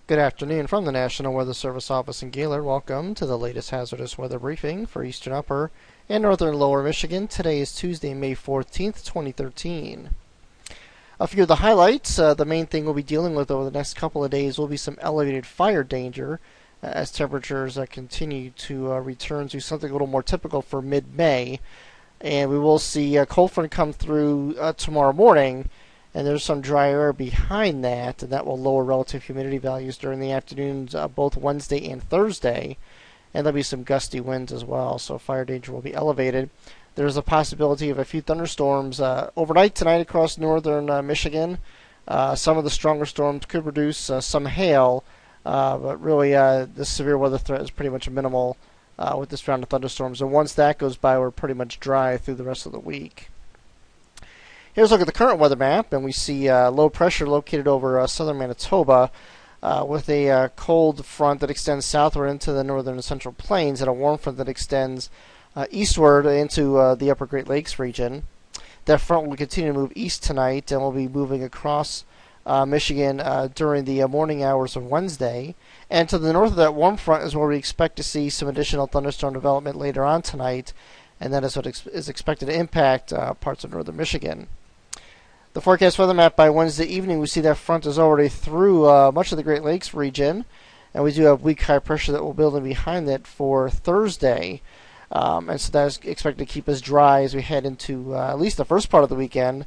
Good afternoon from the National Weather Service office in Gaylord. Welcome to the latest hazardous weather briefing for eastern upper and northern lower Michigan. Today is Tuesday, May 14th, 2013. A few of the highlights. The main thing we'll be dealing with over the next couple of days will be some elevated fire danger as temperatures continue to return to something a little more typical for mid-May. And we will see a cold front come through tomorrow morning. And there's some dry air behind that, and that will lower relative humidity values during the afternoons, both Wednesday and Thursday. And there'll be some gusty winds as well, so fire danger will be elevated. There's a possibility of a few thunderstorms overnight tonight across northern Michigan. Some of the stronger storms could produce some hail, but really the severe weather threat is pretty much minimal with this round of thunderstorms. And once that goes by, we're pretty much dry through the rest of the week. Here's a look at the current weather map, and we see low pressure located over southern Manitoba with a cold front that extends southward into the northern and central plains and a warm front that extends eastward into the upper Great Lakes region. That front will continue to move east tonight and will be moving across Michigan during the morning hours of Wednesday. And to the north of that warm front is where we expect to see some additional thunderstorm development later on tonight, and that is what is expected to impact parts of northern Michigan. The forecast weather map by Wednesday evening, we see that front is already through much of the Great Lakes region, and we do have weak high pressure that will build in behind it for Thursday. And so that is expected to keep us dry as we head into at least the first part of the weekend.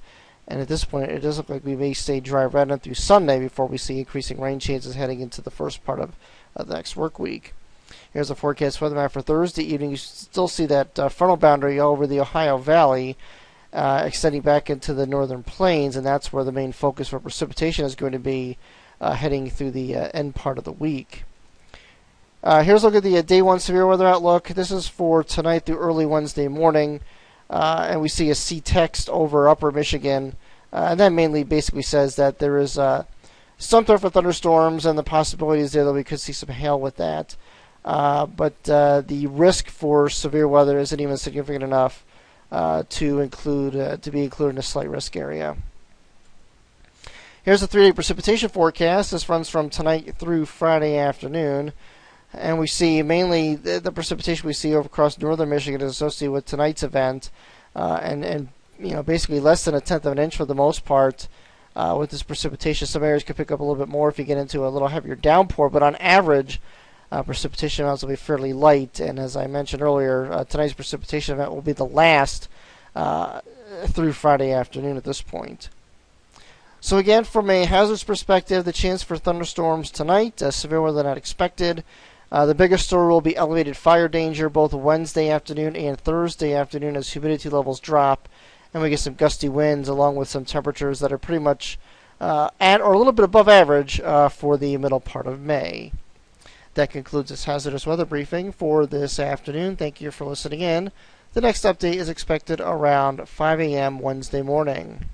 And at this point, it does look like we may stay dry right on through Sunday before we see increasing rain chances heading into the first part of the next work week. Here's the forecast weather map for Thursday evening. You still see that frontal boundary over the Ohio Valley extending back into the northern plains, and that's where the main focus for precipitation is going to be heading through the end part of the week. Here's a look at the day one severe weather outlook. This is for tonight through early Wednesday morning, and we see a C text over upper Michigan, and that mainly basically says that there is some threat for thunderstorms and the possibilities there that we could see some hail with that. But the risk for severe weather isn't even significant enough to be included in a slight risk area. Here's the 3-day precipitation forecast. This runs from tonight through Friday afternoon, and we see mainly the precipitation we see over across northern Michigan is associated with tonight's event, and basically less than 1/10 of an inch for the most part. With this precipitation, some areas could pick up a little bit more if you get into a little heavier downpour, but on average, precipitation amounts will be fairly light, and as I mentioned earlier, tonight's precipitation event will be the last through Friday afternoon at this point. So again, from a hazards perspective, the chance for thunderstorms tonight, severe weather not expected. The biggest story will be elevated fire danger both Wednesday afternoon and Thursday afternoon as humidity levels drop, and we get some gusty winds along with some temperatures that are pretty much at or a little bit above average for the middle part of May. That concludes this hazardous weather briefing for this afternoon. Thank you for listening in. The next update is expected around 5 a.m. Wednesday morning.